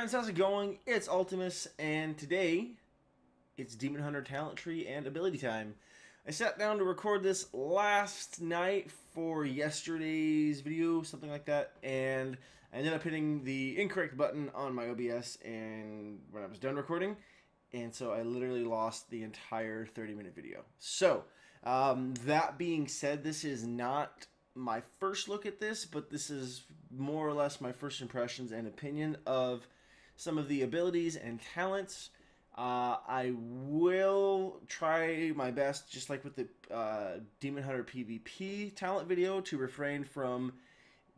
friends, how's it going? It's Ultimus, and today it's Demon Hunter talent tree and ability time. I sat down to record this last night for yesterday's video, something like that, and I ended up hitting the incorrect button on my OBS and when I was done recording, and so I literally lost the entire 30-minute video. So, that being said, this is not my first look at this, but this is more or less my first impressions and opinion of some of the abilities and talents. I will try my best, just like with the Demon Hunter PvP talent video, to refrain from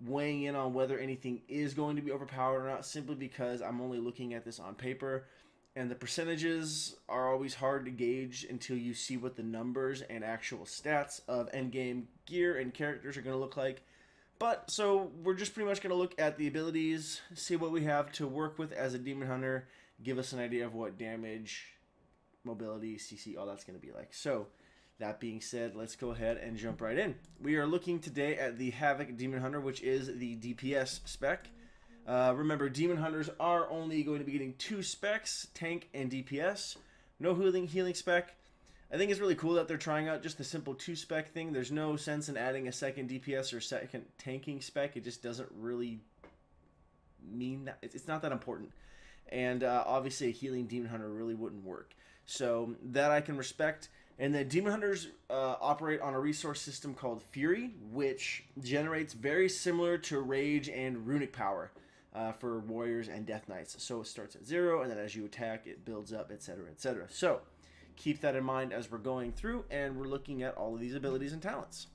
weighing in on whether anything is going to be overpowered or not, simply because I'm only looking at this on paper. And the percentages are always hard to gauge until you see what the numbers and actual stats of endgame gear and characters are going to look like. But, so, we're just pretty much going to look at the abilities, see what we have to work with as a Demon Hunter, give us an idea of what damage, mobility, CC, all that's going to be like. So, that being said, let's go ahead and jump right in. We are looking today at the Havoc Demon Hunter, which is the DPS spec. Remember, Demon Hunters are only going to be getting 2 specs, tank and DPS. No healing spec. I think it's really cool that they're trying out just the simple 2 spec thing. There's no sense in adding a second DPS or second tanking spec. It just doesn't really mean that. It's not that important. And obviously a healing Demon Hunter really wouldn't work. So that I can respect. And the Demon Hunters operate on a resource system called Fury, which generates very similar to Rage and Runic power for Warriors and Death Knights. So it starts at 0, and then as you attack, it builds up, etc., etc. So keep that in mind as we're going through, and we're looking at all of these abilities and talents.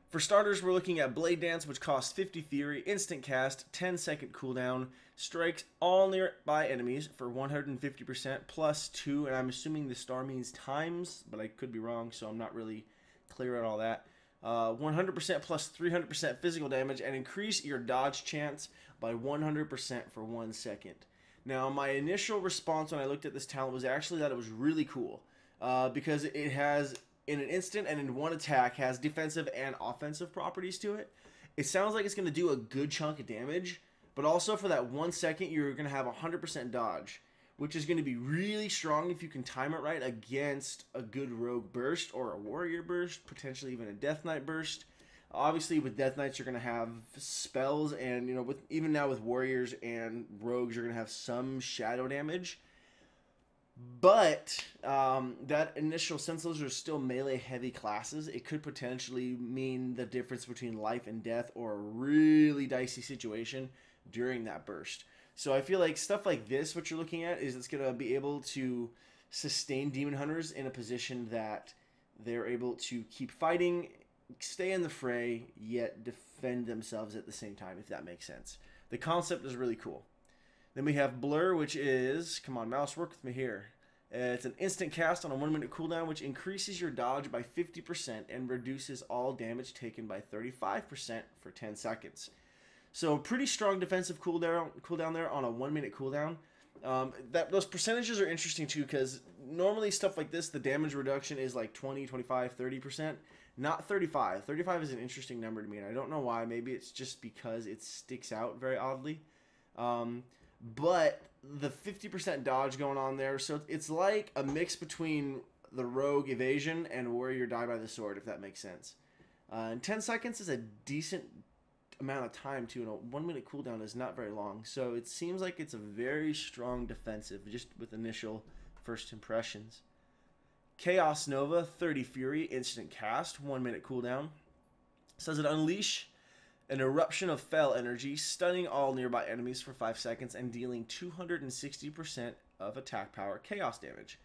For starters, we're looking at Blade Dance, which costs 50 Fury, instant cast, 10-second cooldown, strikes all nearby enemies for 150% plus 2, and I'm assuming the star means times, but I could be wrong, so I'm not really clear on all that. 100% plus 300% physical damage, and increase your dodge chance by 100% for 1 second. Now, my initial response when I looked at this talent was actually that it was really cool, because it has, in an instant and in one attack, has defensive and offensive properties to it. It sounds like it's going to do a good chunk of damage, but also for that 1 second, you're going to have 100% dodge, which is going to be really strong if you can time it right against a good rogue burst or a warrior burst, potentially even a death knight burst. Obviously, with Death Knights, you're going to have spells, and, you know, even now with Warriors and Rogues, you're going to have some shadow damage. But that initial, since those are still melee-heavy classes, it could potentially mean the difference between life and death or a really dicey situation during that burst. So I feel like stuff like this, what you're looking at, is it's going to be able to sustain Demon Hunters in a position that they're able to keep fighting, stay in the fray, yet defend themselves at the same time, if that makes sense. The concept is really cool. Then we have Blur, which is, come on mouse, work with me here. It's an instant cast on a 1-minute cooldown, which increases your dodge by 50% and reduces all damage taken by 35% for 10 seconds. So pretty strong defensive cooldown there on a 1-minute cooldown. Those percentages are interesting too, because normally stuff like this, the damage reduction is like 20, 25, 30%. Not 35. 35 is an interesting number to me, and I don't know why. Maybe it's just because it sticks out very oddly. But the 50% dodge going on there, so it's like a mix between the rogue evasion and warrior die by the sword, if that makes sense. And 10 seconds is a decent amount of time too, and a 1-minute cooldown is not very long. So it seems like it's a very strong defensive, just with initial first impressions. Chaos Nova, 30 Fury, instant cast, 1-minute cooldown. Says it unleash an eruption of fell energy, stunning all nearby enemies for 5 seconds and dealing 260% of attack power chaos damage.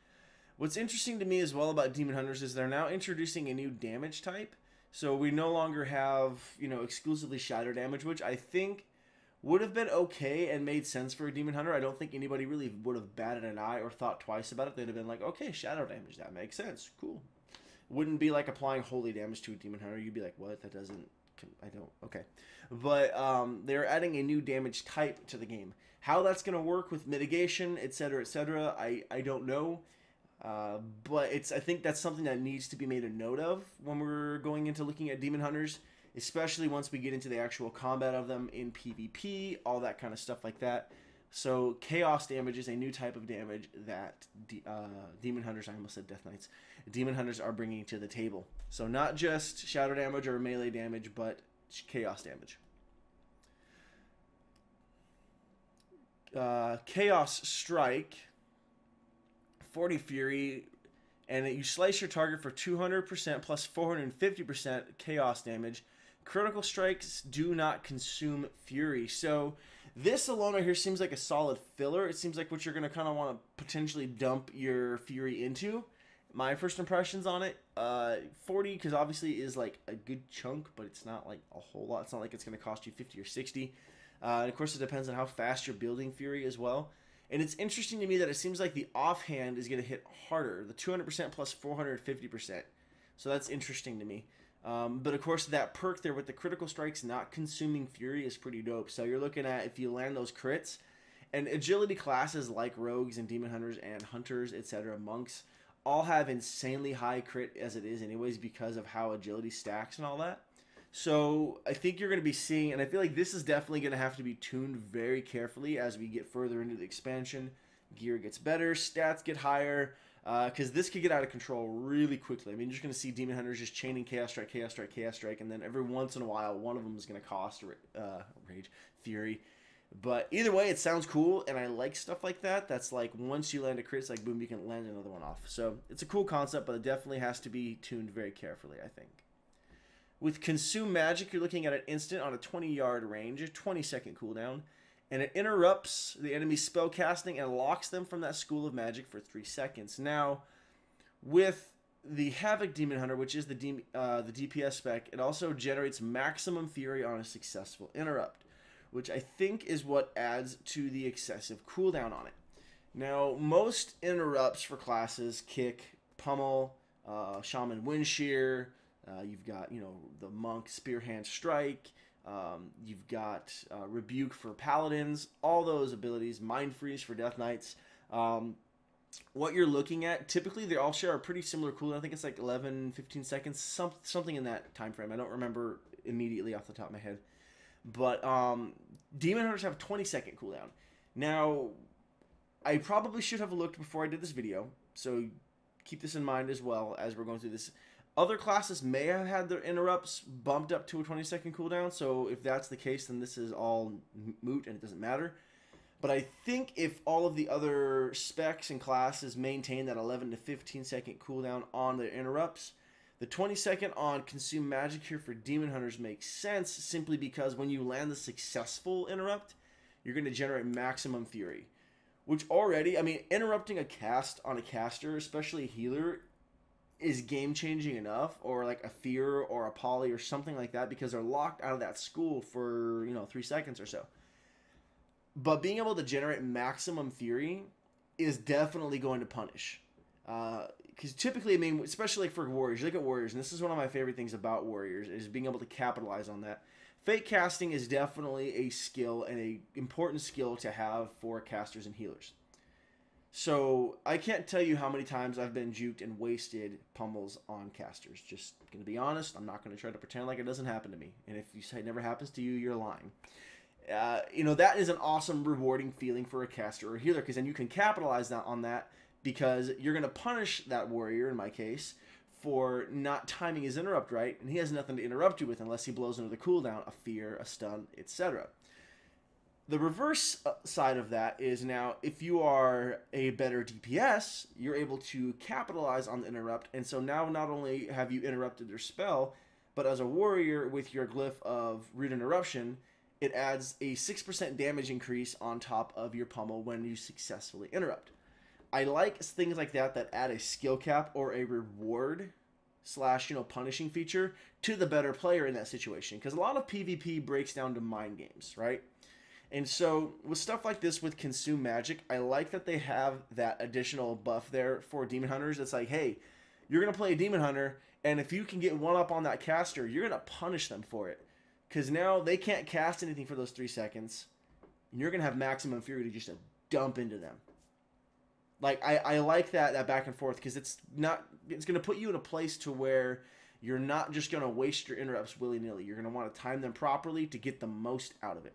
What's interesting to me as well about Demon Hunters is they're now introducing a new damage type. So we no longer have, you know, exclusively shadow damage, which I think would have been okay and made sense for a Demon Hunter. I don't think anybody really would have batted an eye or thought twice about it. They'd have been like, okay, shadow damage, that makes sense, cool. Wouldn't be like applying holy damage to a Demon Hunter. You'd be like, what? That doesn't, I don't, okay. But they're adding a new damage type to the game. How that's going to work with mitigation, etc., I don't know. But I think that's something that needs to be made a note of when we're going into looking at Demon Hunters. especially once we get into the actual combat of them in PvP, all that kind of stuff like that. So chaos damage is a new type of damage that demon hunters, I almost said death knights, demon hunters are bringing to the table. So not just shadow damage or melee damage, but chaos damage. Chaos strike, 40 fury, and you slice your target for 200% plus 450% chaos damage. Critical strikes do not consume fury. So this alone right here seems like a solid filler. It seems like what you're going to kind of want to potentially dump your fury into. My first impressions on it, 40, because obviously is like a good chunk, but it's not like a whole lot. It's not like it's going to cost you 50 or 60. And of course, it depends on how fast you're building fury as well. And it's interesting to me that it seems like the offhand is going to hit harder, the 200% plus 450%. So that's interesting to me. But of course, that perk there with the critical strikes not consuming fury is pretty dope. So you're looking at, if you land those crits, and agility classes like rogues and demon hunters and hunters, etc., monks, all have insanely high crit as it is anyways because of how agility stacks and all that. So I think you're going to be seeing, and I feel like this is definitely going to have to be tuned very carefully as we get further into the expansion. Gear gets better, stats get higher, because this could get out of control really quickly. I mean, you're just going to see demon hunters just chaining chaos strike, chaos strike, chaos strike, and then every once in a while, one of them is going to cost rage, fury. But either way, it sounds cool, and I like stuff like that. That's like once you land a crit, it's like boom, you can land another one off. So it's a cool concept, but it definitely has to be tuned very carefully, I think. With Consume Magic, you're looking at an instant on a 20-yard range, a 20-second cooldown, and it interrupts the enemy's spell casting and locks them from that school of magic for 3 seconds. Now, with the Havoc Demon Hunter, which is the DPS spec, it also generates maximum fury on a successful interrupt, which I think is what adds to the excessive cooldown on it. Now, most interrupts for classes kick Pummel, Shaman Wind Shear. You've got, the Monk Spearhand Strike. You've got Rebuke for Paladins. All those abilities. Mind Freeze for Death Knights. What you're looking at, typically they all share a pretty similar cooldown. I think it's like 11, 15 seconds, something in that time frame. I don't remember immediately off the top of my head. But Demon Hunters have a 20-second cooldown. Now, I probably should have looked before I did this video, so keep this in mind as well as we're going through this. Other classes may have had their interrupts bumped up to a 20-second cooldown, so if that's the case, then this is all moot and it doesn't matter. But I think if all of the other specs and classes maintain that 11 to 15-second cooldown on their interrupts, the 20-second on Consume Magic here for Demon Hunters makes sense simply because when you land the successful interrupt, you're going to generate maximum fury. Which already, I mean, interrupting a cast on a caster, especially a healer, is game-changing enough, or like a fear or a poly or something like that, because they're locked out of that school for 3 seconds or so. But being able to generate maximum fury is definitely going to punish, because typically, I mean, especially like for warriors, you look at warriors, and this is one of my favorite things about warriors, is being able to capitalize on that. Fate casting is definitely a skill and a important skill to have for casters and healers. So I can't tell you how many times I've been juked and wasted pummels on casters. Just going to be honest. I'm not going to try to pretend like it doesn't happen to me. And if you say it never happens to you, you're lying. That is an awesome, rewarding feeling for a caster or a healer, because then you can capitalize on that, because you're going to punish that warrior, in my case, for not timing his interrupt right, and he has nothing to interrupt you with unless he blows into the cooldown, a fear, a stun, etc. The reverse side of that is now, if you are a better DPS, you're able to capitalize on the interrupt, and so now not only have you interrupted their spell, but as a warrior with your glyph of Root Interruption, it adds a 6% damage increase on top of your pummel when you successfully interrupt. I like things like that that add a skill cap or a reward / punishing feature to the better player in that situation, because a lot of PvP breaks down to mind games, right? And so with stuff like this with Consume Magic, I like that they have that additional buff there for Demon Hunters. It's like, hey, you're going to play a Demon Hunter, and if you can get one up on that caster, you're going to punish them for it. Because now they can't cast anything for those 3 seconds, and you're going to have maximum fury to just dump into them. Like, I like that back and forth, because it's going to put you in a place to where you're not just going to waste your interrupts willy-nilly. You're going to want to time them properly to get the most out of it.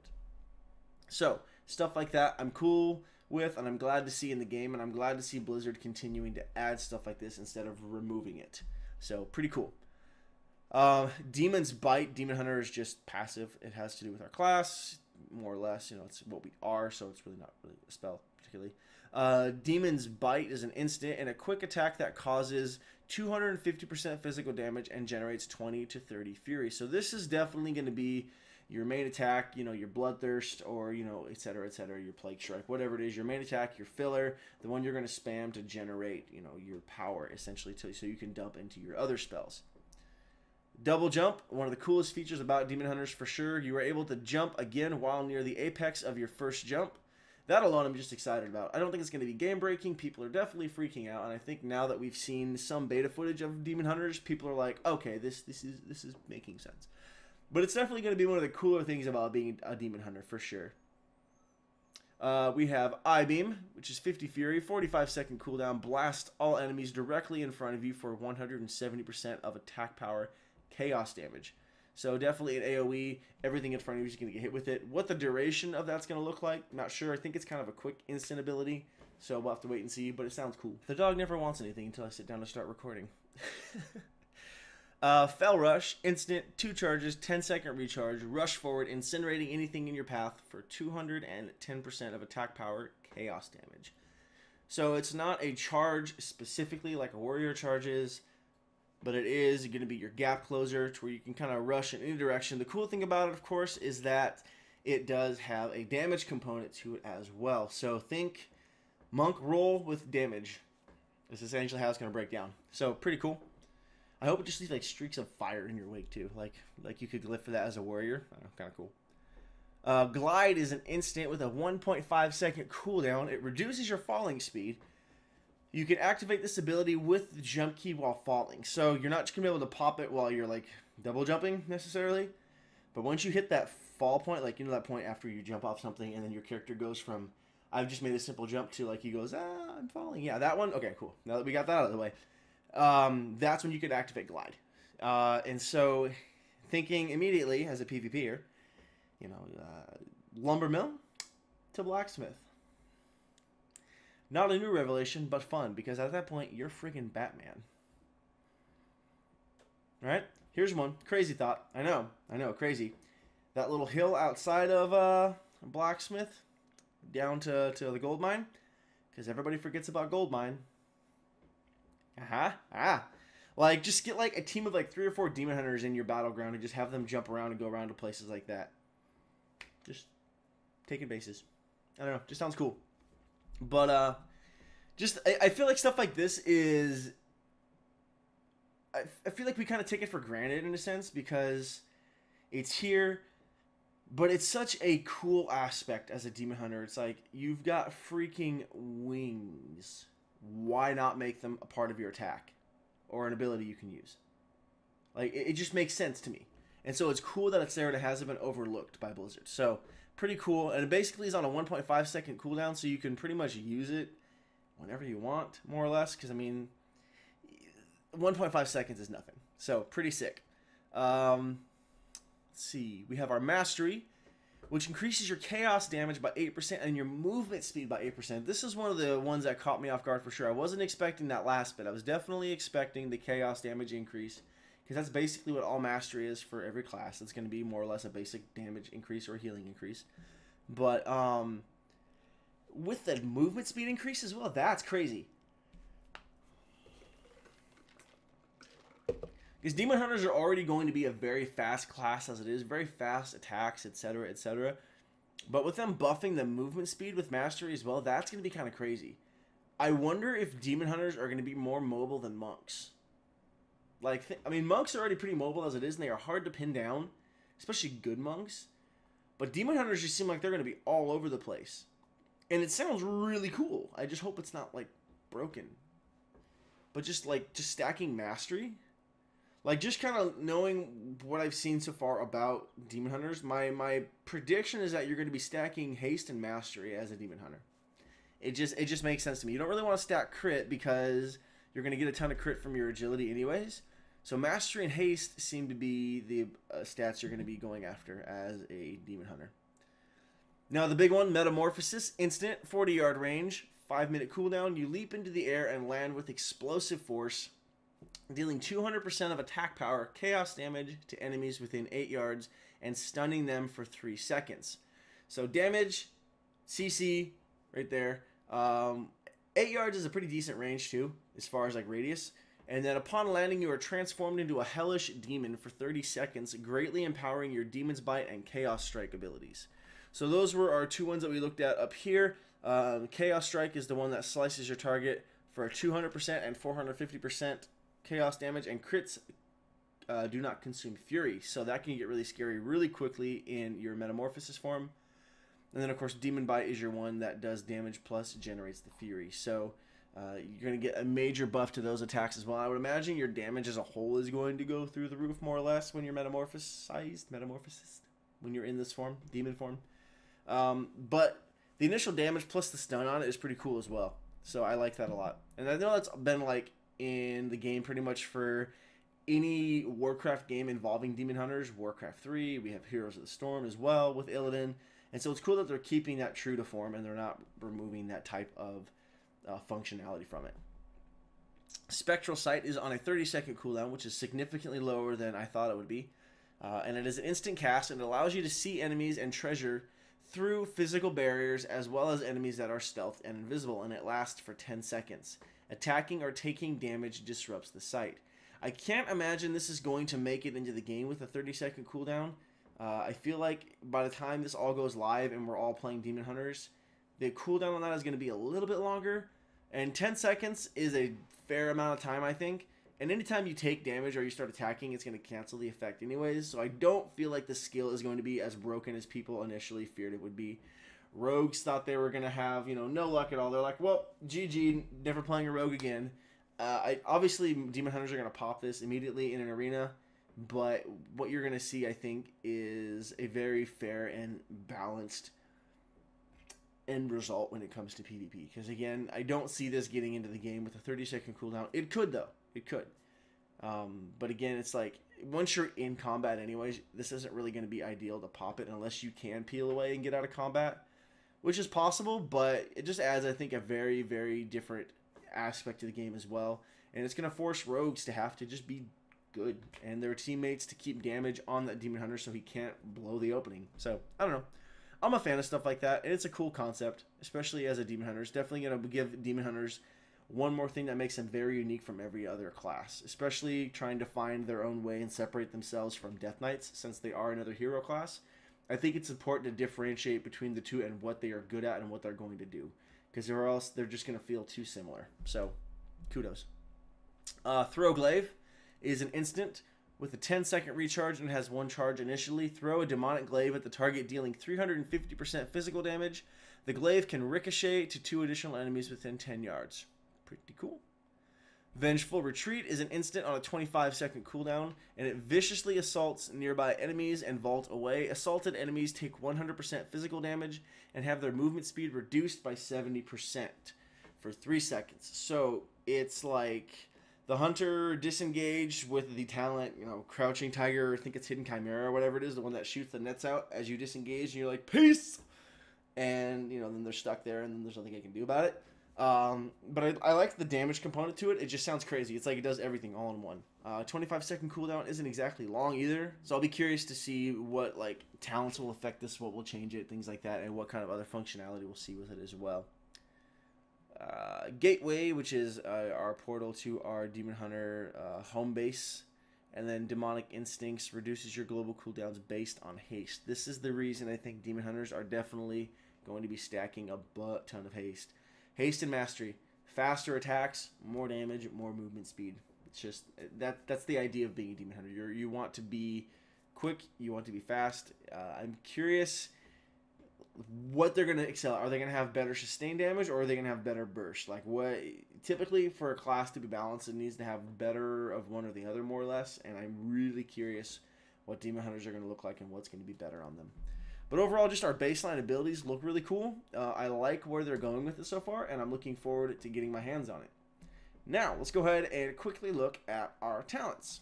So, Stuff like that I'm cool with, and I'm glad to see in the game, and I'm glad to see Blizzard continuing to add stuff like this instead of removing it. So pretty cool. Demon's Bite. Demon Hunter is just passive. It has to do with our class, more or less. You know, it's what we are, so it's really not really a spell particularly. Demon's Bite is an instant and a quick attack that causes 250% physical damage and generates 20 to 30 fury. So this is definitely going to be your main attack, you know, your Bloodthirst, or, you know, etc., your Plague Strike, whatever it is, your main attack, your filler, the one you're going to spam to generate, you know, your power, essentially, so you can dump into your other spells. Double Jump, one of the coolest features about Demon Hunters for sure. You are able to jump again while near the apex of your first jump. That alone I'm just excited about. I don't think it's going to be game-breaking. People are definitely freaking out, and I think now that we've seen some beta footage of Demon Hunters, people are like, okay, this is making sense. But it's definitely going to be one of the cooler things about being a Demon Hunter, for sure. We have I-Beam, which is 50 Fury, 45-second cooldown. Blast all enemies directly in front of you for 170% of attack power chaos damage. So definitely an AoE. Everything in front of you is going to get hit with it. What the duration of that's going to look like, not sure. I think it's kind of a quick instant ability, so we'll have to wait and see, but it sounds cool. The dog never wants anything until I sit down to start recording. Fell Rush, instant, 2 charges, 10-second recharge, rush forward, incinerating anything in your path for 210% of attack power, chaos damage. So it's not a charge specifically like a warrior charge is, but it is going to be your gap closer to where you can kind of rush in any direction. The cool thing about it, of course, is that it does have a damage component to it as well. So think monk roll with damage. This is essentially how it's going to break down. So pretty cool. I hope it just leaves like streaks of fire in your wake too, like you could live for that as a warrior. Kind of cool. Glide is an instant with a 1.5 second cooldown. It reduces your falling speed. You can activate this ability with the jump key while falling. So you're not just gonna be able to pop it while you're like double jumping necessarily, but once you hit that fall point, like you know that point after you jump off something and then your character goes from I've just made a simple jump to like he goes I'm falling. Yeah, that one. Okay, cool. Now that we got that out of the way. That's when you could activate Glide. And so, thinking immediately as a PvPer, you know, lumber mill to blacksmith. Not a new revelation, but fun, because at that point, you're freaking Batman. Alright, here's one. Crazy thought. I know, crazy. That little hill outside of blacksmith, down to the gold mine, because everybody forgets about gold mine. Like, just get, like, a team of, like, 3 or 4 demon hunters in your battleground and just have them jump around and go around to places like that. Just taking bases. I don't know. Just sounds cool. But, I feel like stuff like this is... I feel like we kind of take it for granted in a sense because it's here, but it's such a cool aspect as a demon hunter. It's like, you've got freaking wings. Why not make them a part of your attack or an ability you can use? Like, it just makes sense to me. And so it's cool that it's there and it hasn't been overlooked by Blizzard. So pretty cool. And it basically is on a 1.5 second cooldown, so you can pretty much use it whenever you want, more or less. Because, I mean, 1.5 seconds is nothing. So pretty sick. Let's see. We have our Mastery, which increases your chaos damage by 8% and your movement speed by 8%. This is one of the ones that caught me off guard for sure. I wasn't expecting that last bit. I was definitely expecting the chaos damage increase, because that's basically what all Mastery is for every class. It's going to be more or less a basic damage increase or healing increase. But with the movement speed increase as well, that's crazy. Because Demon Hunters are already going to be a very fast class as it is. Very fast attacks, etc., etc. But with them buffing the movement speed with Mastery as well, that's going to be kind of crazy. I wonder if Demon Hunters are going to be more mobile than Monks. Like, I mean, Monks are already pretty mobile as it is, and they are hard to pin down. Especially good Monks. But Demon Hunters just seem like they're going to be all over the place. And it sounds really cool. I just hope it's not, like, broken. But just stacking Mastery... Like, just kind of knowing what I've seen so far about Demon Hunters, my prediction is that you're going to be stacking Haste and Mastery as a Demon Hunter. It just makes sense to me. You don't really want to stack Crit because you're going to get a ton of Crit from your Agility anyways. So Mastery and Haste seem to be the stats you're going to be going after as a Demon Hunter. Now the big one, Metamorphosis, instant, 40-yard range, 5-minute cooldown. You leap into the air and land with explosive force, dealing 200% of attack power, chaos damage to enemies within 8 yards, and stunning them for 3 seconds. So damage, CC, right there. 8 yards is a pretty decent range too, as far as like radius. And then upon landing, you are transformed into a hellish demon for 30 seconds, greatly empowering your Demon's Bite and Chaos Strike abilities. So those were our 2 ones that we looked at up here. Chaos Strike is the one that slices your target for a 200% and 450% chaos damage, and crits do not consume fury. So that can get really scary really quickly in your Metamorphosis form. And then, of course, Demon Bite is your one that does damage plus generates the fury. So you're going to get a major buff to those attacks as well. I would imagine your damage as a whole is going to go through the roof more or less when you're Metamorphosis, when you're in this form, demon form. But the initial damage plus the stun on it is pretty cool as well. So I like that a lot. And I know that's been like in the game pretty much for any Warcraft game involving Demon Hunters. Warcraft 3, we have Heroes of the Storm as well with Illidan. And so it's cool that they're keeping that true to form and they're not removing that type of functionality from it. Spectral Sight is on a 30-second cooldown, which is significantly lower than I thought it would be. And it is an instant cast, and it allows you to see enemies and treasure through physical barriers as well as enemies that are stealthed and invisible, and it lasts for 10 seconds. Attacking or taking damage disrupts the sight. I can't imagine this is going to make it into the game with a 30-second cooldown. I feel like by the time this all goes live and we're all playing Demon Hunters, the cooldown on that is going to be a little bit longer. And 10 seconds is a fair amount of time, I think. And anytime you take damage or you start attacking, it's going to cancel the effect anyways. So I don't feel like the skill is going to be as broken as people initially feared it would be. Rogues thought they were going to have, no luck at all. They're like, well, GG, never playing a rogue again. Obviously, Demon Hunters are going to pop this immediately in an arena. But what you're going to see, I think, is a very fair and balanced end result when it comes to PvP. Because, again, I don't see this getting into the game with a 30-second cooldown. It could, though. It could. But, again, it's like, once you're in combat anyways, this isn't really going to be ideal to pop it unless you can peel away and get out of combat. Which is possible, but it just adds, I think, a very, very different aspect to the game as well. And it's going to force rogues to have to just be good and their teammates to keep damage on that Demon Hunter so he can't blow the opening. So, I don't know. I'm a fan of stuff like that, and it's a cool concept, especially as a Demon Hunter. It's definitely going to give Demon Hunters one more thing that makes them very unique from every other class, especially trying to find their own way and separate themselves from Death Knights since they are another hero class. I think it's important to differentiate between the two and what they are good at and what they're going to do, because or else they're just going to feel too similar. So, kudos. Throw Glaive is an instant with a 10-second recharge and has 1 charge initially. Throw a demonic glaive at the target, dealing 350% physical damage. The glaive can ricochet to 2 additional enemies within 10 yards. Pretty cool. Vengeful Retreat is an instant on a 25-second cooldown, and it viciously assaults nearby enemies and vault away. Assaulted enemies take 100% physical damage and have their movement speed reduced by 70% for 3 seconds. So it's like the hunter disengaged with the talent, Crouching Tiger, I think it's Hidden Chimera or whatever it is, the one that shoots the nets out as you disengage, and you're like, peace! And, then they're stuck there, and then there's nothing I can do about it. But I like the damage component to it. It just sounds crazy. It's like it does everything all in one. 25-second cooldown isn't exactly long either, so I'll be curious to see what talents will affect this, what will change it, things like that, and what kind of other functionality we'll see with it as well. Gateway, which is our portal to our Demon Hunter home base, and then Demonic Instincts reduces your global cooldowns based on haste. This is the reason I think Demon Hunters are definitely going to be stacking a butt ton of haste. Haste and Mastery. Faster attacks, more damage, more movement speed. It's just, that's the idea of being a Demon Hunter. You want to be quick, you want to be fast. I'm curious what they're going to excel at. Are they going to have better sustained damage, or are they going to have better burst? What typically for a class to be balanced, it needs to have better of one or the other, more or less. And I'm really curious what Demon Hunters are going to look like and what's going to be better on them. But overall, just our baseline abilities look really cool. I like where they're going with it so far, and I'm looking forward to getting my hands on it. Now, let's go ahead and quickly look at our talents.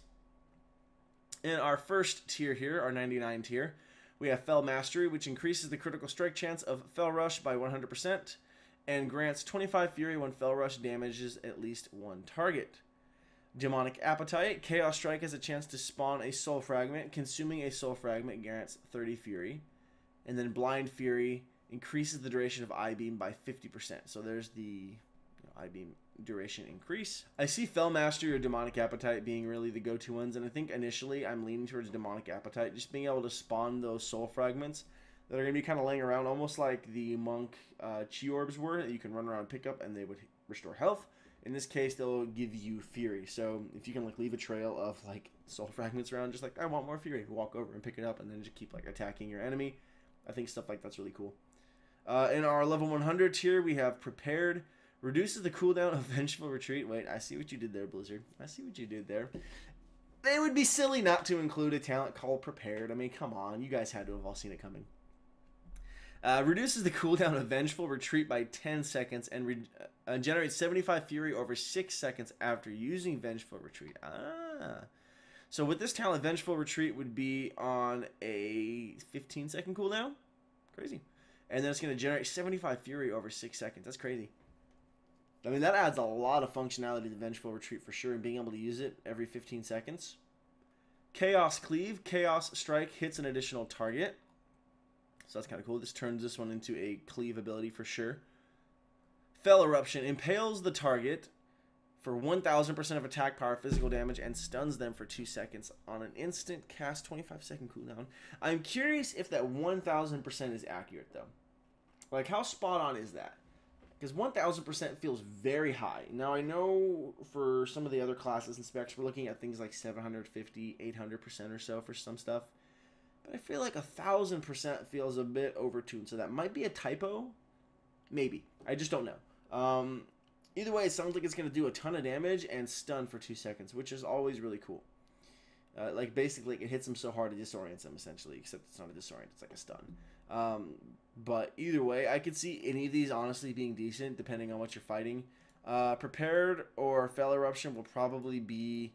In our first tier here, our 99 tier, We have Fell Mastery, which increases the critical strike chance of Fell Rush by 100% and grants 25 Fury when Fell Rush damages at least one target. Demonic Appetite. Chaos Strike has a chance to spawn a Soul Fragment. Consuming a Soul Fragment grants 30 Fury. And then Blind Fury increases the duration of I-Beam by 50%. So there's the I-Beam duration increase. I see Fell Mastery or Demonic Appetite being really the go-to ones, and I think initially I'm leaning towards Demonic Appetite, just being able to spawn those Soul Fragments that are going to be kind of laying around, almost like the Monk Chi Orbs were, that you can run around and pick up, and they would restore health. In this case, they'll give you Fury, so if you can like leave a trail of like Soul Fragments around, just like, I want more Fury, walk over and pick it up, and then just keep like attacking your enemy. I think stuff like that's really cool. In our level 100 tier, we have Prepared. Reduces the cooldown of Vengeful Retreat. Wait, I see what you did there, Blizzard. I see what you did there. They would be silly not to include a talent called Prepared. I mean, come on. You guys had to have all seen it coming. Reduces the cooldown of Vengeful Retreat by 10 seconds and generates 75 Fury over 6 seconds after using Vengeful Retreat. So with this talent, Vengeful Retreat would be on a 15-second cooldown. Crazy. And then it's going to generate 75 Fury over 6 seconds. That's crazy. I mean, that adds a lot of functionality to Vengeful Retreat for sure, and being able to use it every 15 seconds. Chaos Cleave. Chaos Strike hits an additional target. So that's kind of cool. This turns this one into a cleave ability for sure. Fell Eruption. Impales the target for 1000% of attack power, physical damage, and stuns them for 2 seconds on an instant cast 25-second cooldown. I'm curious if that 1000% is accurate, though. Like, how spot on is that? Because 1000% feels very high. Now, I know for some of the other classes and specs, we're looking at things like 750, 800% or so for some stuff. But I feel like 1000% feels a bit overtuned. So that might be a typo. Maybe. I just don't know. Either way, it sounds like it's going to do a ton of damage and stun for 2 seconds, which is always really cool. Like, basically, it hits them so hard it disorients them, essentially. Except it's not a disorient. It's like a stun. But either way, I could see any of these honestly being decent, depending on what you're fighting. Prepared or Fell Eruption will probably be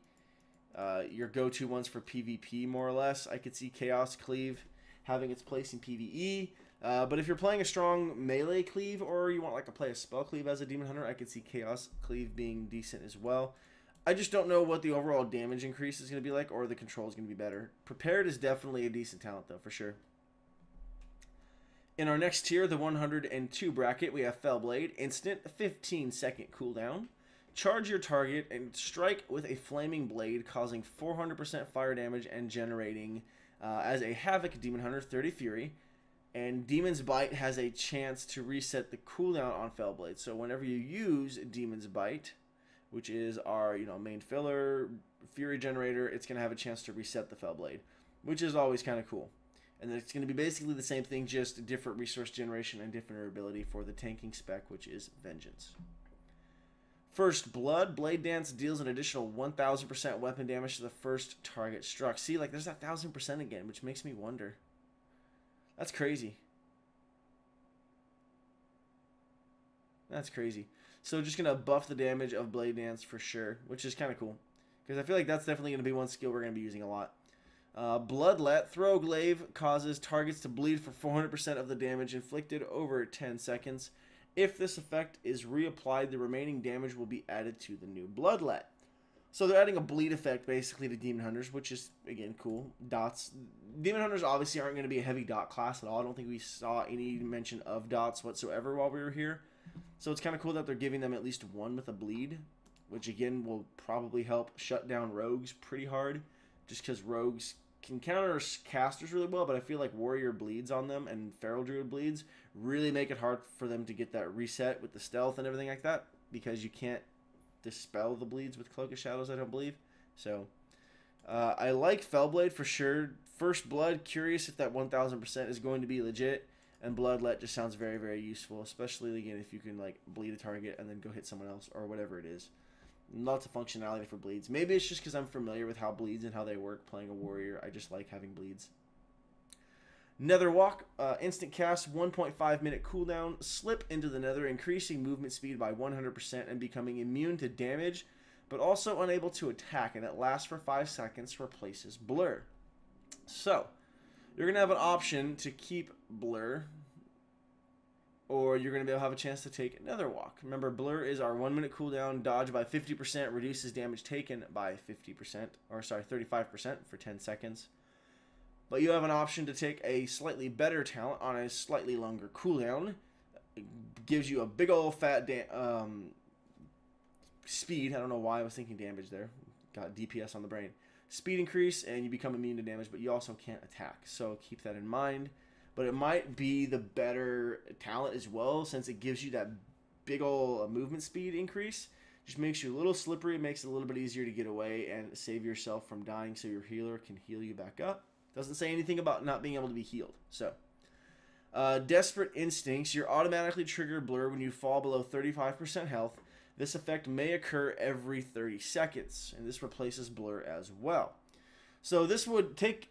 your go-to ones for PvP, more or less. I could see Chaos Cleave having its place in PvE. But if you're playing a strong melee cleave, or you want like to play a spell cleave as a Demon Hunter, I could see Chaos Cleave being decent as well. I just don't know what the overall damage increase is going to be like, or the control is going to be better. Prepared is definitely a decent talent, though, for sure. In our next tier, the 102 bracket, we have Fell Blade. Instant 15-second cooldown. Charge your target and strike with a flaming blade, causing 400% fire damage and generating, as a Havoc Demon Hunter, 30 Fury. And Demon's Bite has a chance to reset the cooldown on Fell Blade. So whenever you use Demon's Bite, which is our main filler, Fury generator, it's going to have a chance to reset the Fell Blade, which is always kind of cool. And it's going to be basically the same thing, just different resource generation and different ability for the tanking spec, which is Vengeance. First Blood. Blade Dance deals an additional 1000% weapon damage to the first target struck. See, like, there's that 1000% again, which makes me wonder. That's crazy. That's crazy. So just going to buff the damage of Blade Dance for sure, which is kind of cool. Because I feel like that's definitely going to be one skill we're going to be using a lot. Bloodlet. Throw Glaive causes targets to bleed for 400% of the damage inflicted over 10 seconds. If this effect is reapplied, the remaining damage will be added to the new Bloodlet. So they're adding a bleed effect basically to Demon Hunters, which is, again, cool. Dots. Demon Hunters obviously aren't going to be a heavy dot class at all. I don't think we saw any mention of dots whatsoever while we were here. So it's kind of cool that they're giving them at least one with a bleed, which again will probably help shut down rogues pretty hard, just because rogues can counter casters really well, but I feel like warrior bleeds on them and feral druid bleeds really make it hard for them to get that reset with the stealth and everything like that, because you can't dispel the bleeds with Cloak of Shadows, I don't believe. So I like Fellblade for sure. First Blood, curious if that 1000% is going to be legit, and Bloodlet just sounds very, very useful, especially again if you can like bleed a target and then go hit someone else or whatever it is. Lots of functionality for bleeds. Maybe it's just because I'm familiar with how bleeds and how they work playing a warrior. I just like having bleeds. Nether Walk, instant cast, 1.5 minute cooldown, slip into the nether, increasing movement speed by 100% and becoming immune to damage, but also unable to attack, and it lasts for 5 seconds, replaces Blur. So, you're going to have an option to keep Blur, or you're going to be able to have a chance to take another walk. Remember, Blur is our 1 minute cooldown, dodge by 50%, reduces damage taken by 50%, or sorry, 35% for 10 seconds. But you have an option to take a slightly better talent on a slightly longer cooldown. It gives you a big old fat speed. I don't know why I was thinking damage there. Got DPS on the brain. Speed increase, and you become immune to damage, but you also can't attack. So keep that in mind. But it might be the better talent as well, since it gives you that big old movement speed increase. Just makes you a little slippery. It makes it a little bit easier to get away and save yourself from dying, so your healer can heal you back up. Doesn't say anything about not being able to be healed. So, Desperate Instincts. You're automatically trigger Blur when you fall below 35% health. This effect may occur every 30 seconds, and this replaces Blur as well. So this would take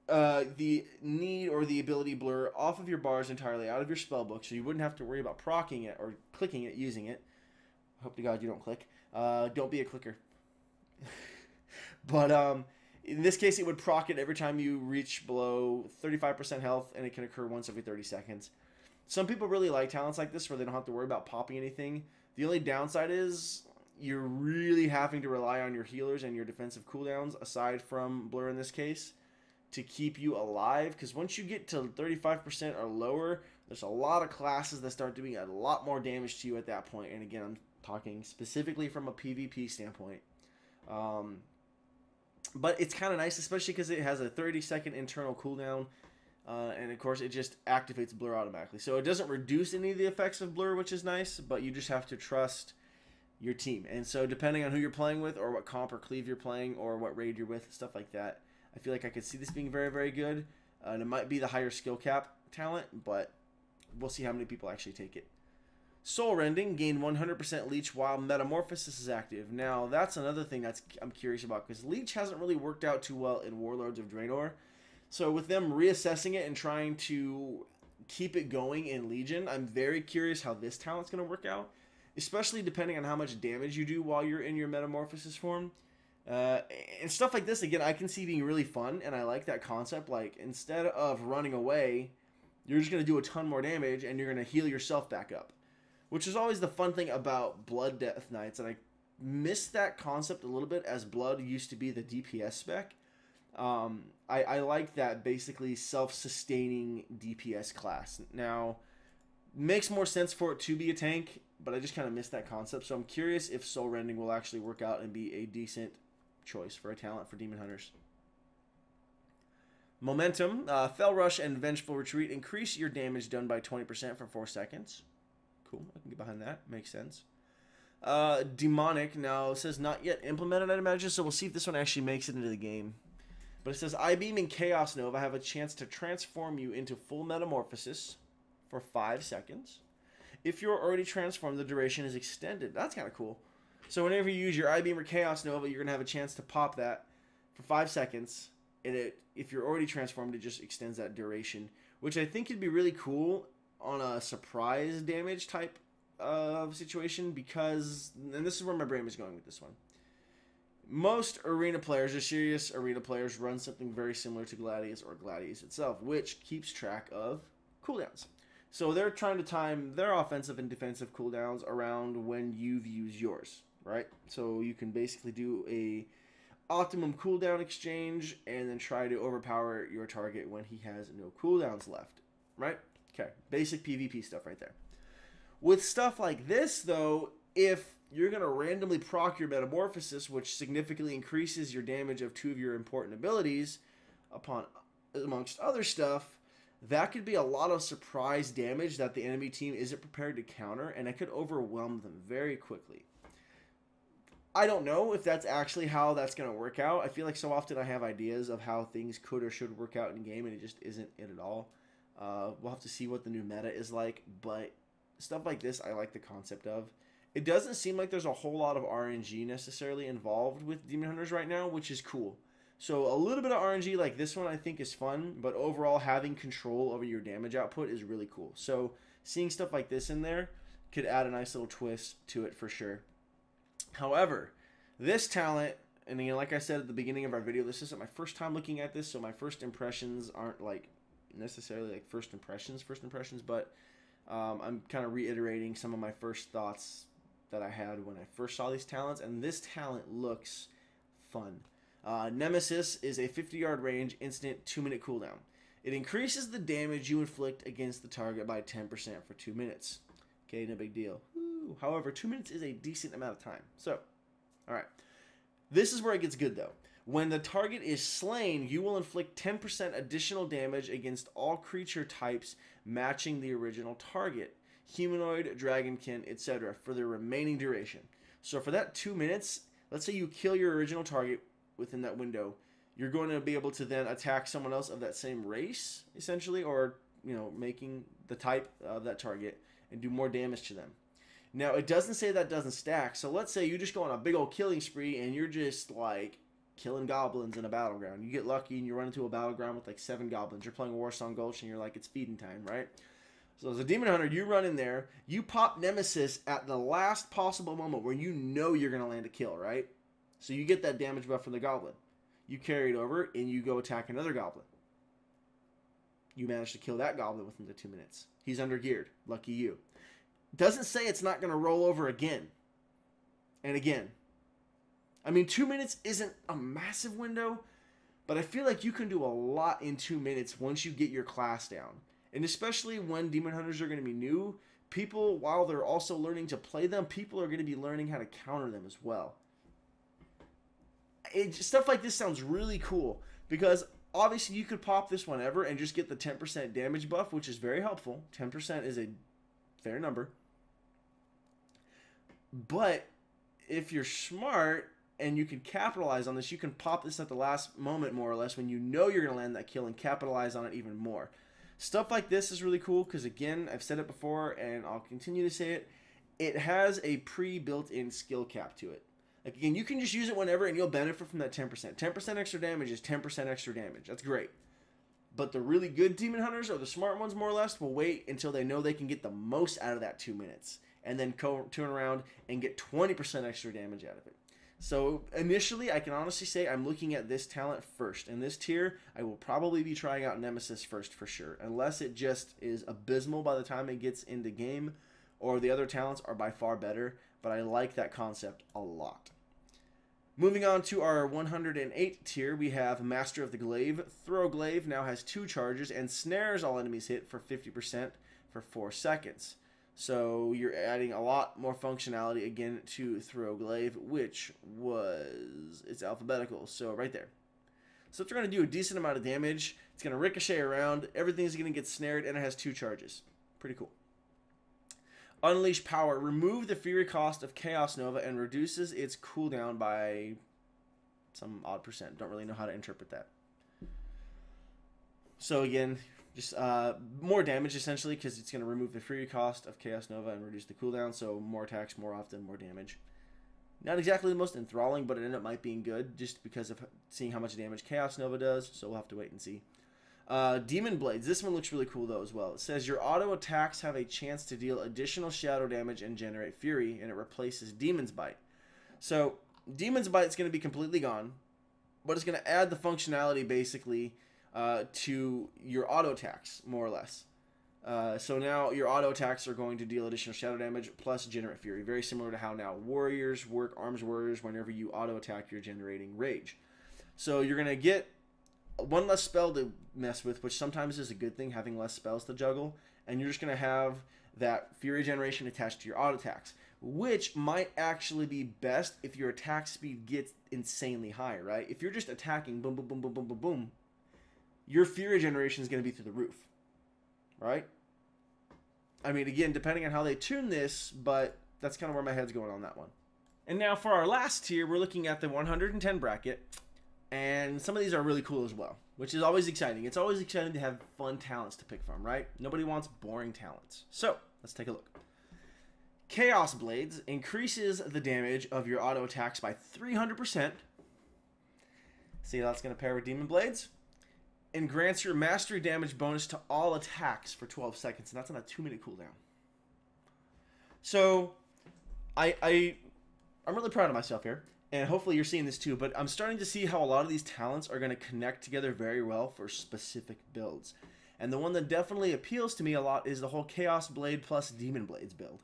the need or the ability Blur off of your bars entirely, out of your spellbook, so you wouldn't have to worry about proccing it or clicking it, using it. Hope to God you don't click. Don't be a clicker. But in this case, it would proc it every time you reach below 35% health, and it can occur once every 30 seconds. Some people really like talents like this where they don't have to worry about popping anything. The only downside is you're really having to rely on your healers and your defensive cooldowns, aside from Blur in this case, to keep you alive. Because once you get to 35% or lower, there's a lot of classes that start doing a lot more damage to you at that point. And again, I'm talking specifically from a PvP standpoint. But it's kind of nice, especially because it has a 30-second internal cooldown. And of course, it just activates Blur automatically. So it doesn't reduce any of the effects of Blur, which is nice, but you just have to trust your team. And so depending on who you're playing with, or what comp or cleave you're playing, or what raid you're with, stuff like that, I feel like I could see this being very, very good. And it might be the higher skill cap talent, but we'll see how many people actually take it. Soul Rending, gain 100% Leech while Metamorphosis is active. Now, that's another thing I'm curious about, because Leech hasn't really worked out too well in Warlords of Draenor. So with them reassessing it and trying to keep it going in Legion, I'm very curious how this talent's going to work out, especially depending on how much damage you do while you're in your Metamorphosis form. And stuff like this, again, I can see being really fun, and I like that concept. Like, instead of running away, you're just going to do a ton more damage, and you're going to heal yourself back up, which is always the fun thing about Blood Death Knights, and I miss that concept a little bit, as Blood used to be the DPS spec. I like that basically self-sustaining DPS class. Now, makes more sense for it to be a tank, but I just kind of miss that concept. So I'm curious if Soul Rending will actually work out and be a decent choice for a talent for Demon Hunters. Momentum, Fell Rush and Vengeful Retreat. Increase your damage done by 20% for 4 seconds. Cool, I can get behind that. Makes sense. Demonic, now it says not yet implemented, I'd imagine, so we'll see if this one actually makes it into the game. But it says, I-Beam and Chaos Nova have a chance to transform you into full Metamorphosis for 5 seconds. If you're already transformed, the duration is extended. That's kind of cool. So whenever you use your I-Beam or Chaos Nova, you're going to have a chance to pop that for 5 seconds. And if you're already transformed, it just extends that duration, which I think could be really cool on a surprise damage type of situation, because, and this is where my brain was going with this one, most arena players, or serious arena players, run something very similar to Gladius or Gladius itself, which keeps track of cooldowns. So they're trying to time their offensive and defensive cooldowns around when you've used yours, right? So you can basically do a optimum cooldown exchange and then try to overpower your target when he has no cooldowns left, right? Okay, basic PvP stuff right there. With stuff like this, though, if you're going to randomly proc your Metamorphosis, which significantly increases your damage of 2 of your important abilities, amongst other stuff, that could be a lot of surprise damage that the enemy team isn't prepared to counter, and it could overwhelm them very quickly. I don't know if that's actually how that's going to work out. I feel like so often I have ideas of how things could or should work out in game, and it just isn't it at all. We'll have to see what the new meta is like, but stuff like this I like the concept of. It doesn't seem like there's a whole lot of RNG necessarily involved with Demon Hunters right now, which is cool. So a little bit of RNG like this one I think is fun, but overall having control over your damage output is really cool. So seeing stuff like this in there could add a nice little twist to it for sure. However, this talent And you know, like I said at the beginning of our video, this isn't my first time looking at this, so my first impressions aren't like necessarily like first impressions, but I'm kind of reiterating some of my first thoughts that I had when I first saw these talents, and this talent looks fun. Nemesis is a 50-yard range, instant 2-minute cooldown. It increases the damage you inflict against the target by 10% for 2 minutes. Okay, no big deal. Woo. However, 2 minutes is a decent amount of time. So, alright. This is where it gets good, though. When the target is slain, you will inflict 10% additional damage against all creature types matching the original target. Humanoid, dragonkin, etc. for the remaining duration. So for that 2 minutes, let's say you kill your original target within that window, you're going to be able to then attack someone else of that same race, essentially, or, you know, making the type of that target and do more damage to them. Now, it doesn't say that doesn't stack, so let's say you just go on a big old killing spree and you're just, like, killing goblins in a battleground. You get lucky and you run into a battleground with, like, 7 goblins. You're playing Warsong Gulch and you're like, it's feeding time, right? So as a demon hunter, you run in there, you pop Nemesis at the last possible moment where you know you're going to land a kill, right? So you get that damage buff from the goblin. You carry it over, and you go attack another goblin. You manage to kill that goblin within the 2 minutes. He's undergeared. Lucky you. Doesn't say it's not going to roll over again. And again. I mean, 2 minutes isn't a massive window, but I feel like you can do a lot in 2 minutes once you get your class down. And especially when demon hunters are going to be new, people, while they're also learning to play them, people are going to be learning how to counter them as well. Stuff like this sounds really cool because obviously you could pop this whenever and just get the 10% damage buff, which is very helpful. 10% is a fair number. But if you're smart and you can capitalize on this, you can pop this at the last moment more or less when you know you're going to land that kill and capitalize on it even more. Stuff like this is really cool because, again, I've said it before and I'll continue to say it. It has a pre-built-in skill cap to it. Like, again, you can just use it whenever and you'll benefit from that 10%. 10% extra damage is 10% extra damage. That's great. But the really good demon hunters, or the smart ones more or less, will wait until they know they can get the most out of that 2 minutes. And then turn around and get 20% extra damage out of it. So initially, I can honestly say I'm looking at this talent first. In this tier, I will probably be trying out Nemesis first for sure. Unless it just is abysmal by the time it gets into game, or the other talents are by far better. But I like that concept a lot. Moving on to our 108 tier, we have Master of the Glaive. Throw Glaive now has 2 charges and snares all enemies hit for 50% for 4 seconds. So you're adding a lot more functionality again to Throw Glaive, which was, it's alphabetical, so right there. So it's going to do a decent amount of damage. It's going to ricochet around. Everything's going to get snared, and it has 2 charges. Pretty cool. Unleash Power. Remove the Fury cost of Chaos Nova and reduces its cooldown by some odd percent. Don't really know how to interpret that. So again, just more damage essentially because it's going to remove the Fury cost of Chaos Nova and reduce the cooldown. So more attacks, more often, more damage. Not exactly the most enthralling, but it ended up might being good just because of seeing how much damage Chaos Nova does. So we'll have to wait and see. Demon Blades. This one looks really cool though as well. It says your auto attacks have a chance to deal additional shadow damage and generate fury, and it replaces Demon's Bite. So Demon's Bite is going to be completely gone, but it's going to add the functionality basically to your auto attacks more or less. So now your auto attacks are going to deal additional shadow damage plus generate fury. Very similar to how now warriors work, arms warriors. Whenever you auto attack, you're generating rage. So you're going to get one less spell to mess with, which sometimes is a good thing, having less spells to juggle, and you're just going to have that fury generation attached to your auto attacks, which might actually be best if your attack speed gets insanely high, right? If you're just attacking boom, boom, boom, boom, boom, boom, boom, your fury generation is going to be through the roof, right? I mean, again, depending on how they tune this, but that's kind of where my head's going on that one. And now for our last tier, we're looking at the 110 bracket. And some of these are really cool as well, which is always exciting. It's always exciting to have fun talents to pick from, right? Nobody wants boring talents. So, let's take a look. Chaos Blades increases the damage of your auto attacks by 300%. See how that's going to pair with Demon Blades? And grants your mastery damage bonus to all attacks for 12 seconds. And that's on a 2-minute cooldown. So, I'm really proud of myself here. And hopefully you're seeing this too, but I'm starting to see how a lot of these talents are going to connect together very well for specific builds. And the one that definitely appeals to me a lot is the whole Chaos Blade plus Demon Blades build.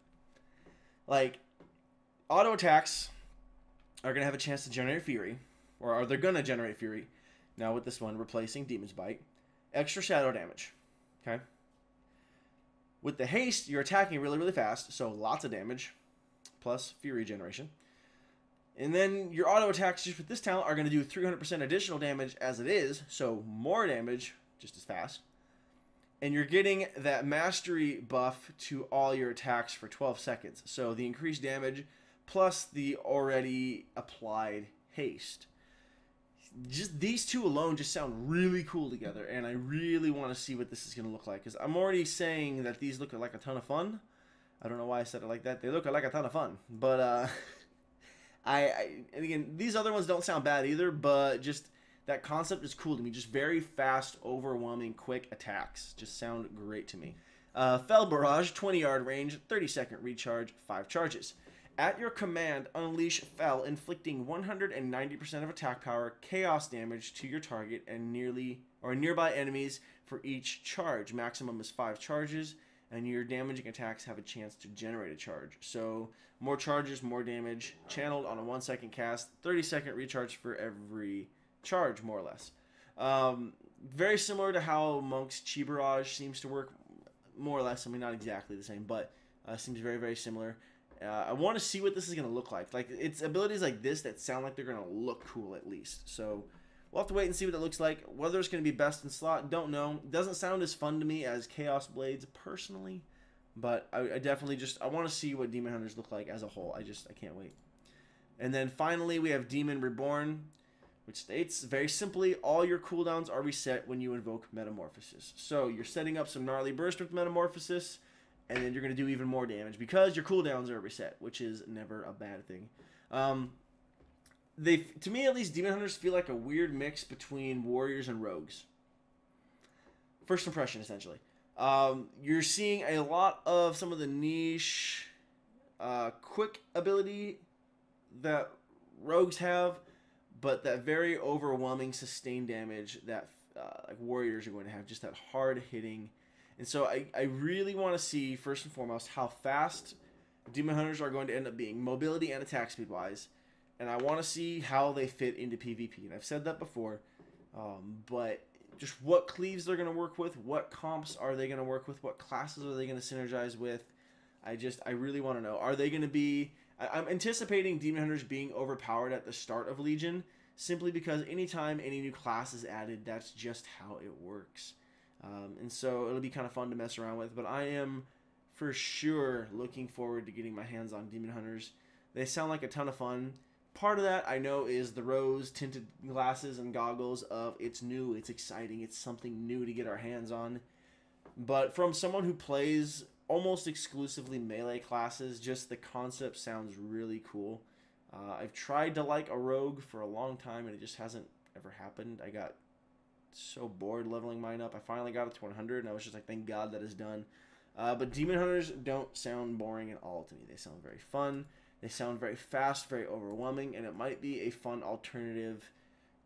Like, auto attacks are going to have a chance to generate Fury, or they're going to generate Fury. Now with this one, replacing Demon's Bite. Extra shadow damage, okay? With the haste, you're attacking really, really fast, so lots of damage, plus Fury generation. And then your auto attacks just with this talent are going to do 300% additional damage as it is, so more damage just as fast. And you're getting that mastery buff to all your attacks for 12 seconds. So the increased damage plus the already applied haste. Just these two alone just sound really cool together, and I really want to see what this is going to look like, because I'm already saying that these look like a ton of fun. I don't know why I said it like that. They look like a ton of fun, but and again, these other ones don't sound bad either, but just that concept is cool to me. Just very fast, overwhelming, quick attacks just sound great to me. Fell Barrage, 20-yard range, 30-second recharge, 5 charges. At your command, unleash Fell, inflicting 190% of attack power, chaos damage to your target and nearby enemies for each charge. Maximum is 5 charges, and your damaging attacks have a chance to generate a charge. So more charges, more damage, channeled on a 1-second cast, 30-second recharge for every charge, more or less. Very similar to how Monk's Chi Barrage seems to work, more or less. I mean, not exactly the same, but seems very, very similar. I want to see what this is going to look like. Like, it's abilities like this that sound like they're going to look cool at least. So we'll have to wait and see what that looks like. Whether it's going to be best in slot, don't know. Doesn't sound as fun to me as Chaos Blades personally, but I definitely I want to see what Demon Hunters look like as a whole. I can't wait. And then finally we have Demon Reborn, which states very simply, all your cooldowns are reset when you invoke Metamorphosis. So you're setting up some gnarly burst with Metamorphosis, and then you're going to do even more damage because your cooldowns are reset, which is never a bad thing. To me at least, Demon Hunters feel like a weird mix between warriors and rogues. First impression, essentially. You're seeing a lot of some of the niche, quick ability that rogues have, but that very overwhelming sustained damage that like warriors are going to have, just that hard hitting. And so I really want to see, first and foremost, how fast Demon Hunters are going to end up being, mobility and attack speed wise. And I want to see how they fit into PvP. And I've said that before, but just what cleaves they're going to work with, what comps are they going to work with, what classes are they going to synergize with. I really want to know. Are they going to be... I'm anticipating Demon Hunters being overpowered at the start of Legion, simply because anytime any new class is added, that's just how it works. And so it'll be kind of fun to mess around with, but I am for sure looking forward to getting my hands on Demon Hunters. They sound like a ton of fun. Part of that I know is the rose tinted glasses and goggles of it's new, it's exciting, it's something new to get our hands on. But from someone who plays almost exclusively melee classes, just the concept sounds really cool. I've tried to like a rogue for a long time and it just hasn't ever happened. I got so bored leveling mine up. I finally got it to 100 and I was just like, thank God that is done. But Demon Hunters don't sound boring at all to me. They sound very fun. They sound very fast, very overwhelming, and it might be a fun alternative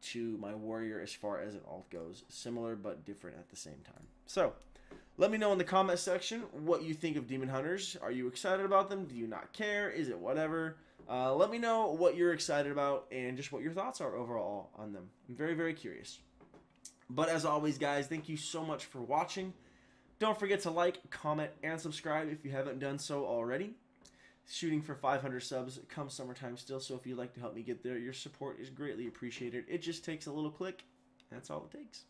to my warrior as far as an alt goes. Similar but different at the same time. So let me know in the comment section what you think of Demon Hunters. Are you excited about them? Do you not care? Is it whatever? Let me know what you're excited about and just what your thoughts are overall on them. I'm very, very curious. But as always, guys, thank you so much for watching. Don't forget to like, comment, and subscribe if you haven't done so already. Shooting for 500 subs come summertime still, so if you'd like to help me get there, your support is greatly appreciated. It just takes a little click. That's all it takes.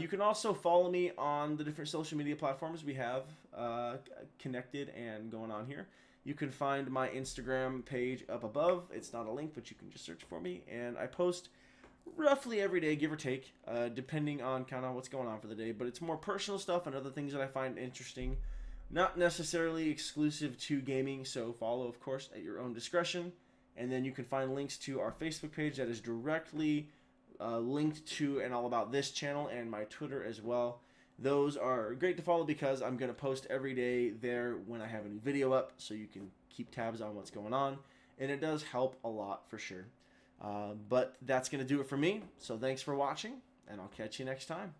You can also follow me on the different social media platforms we have connected and going on here. You can find my Instagram page up above. It's not a link, but you can just search for me. And I post roughly every day, give or take, depending on kind of what's going on for the day. But it's more personal stuff and other things that I find interesting. Not necessarily exclusive to gaming, so follow, of course, at your own discretion. And then you can find links to our Facebook page that is directly linked to and all about this channel, and my Twitter as well. Those are great to follow because I'm going to post every day there when I have a new video up, so you can keep tabs on what's going on. and it does help a lot for sure. But that's going to do it for me. So thanks for watching, and I'll catch you next time.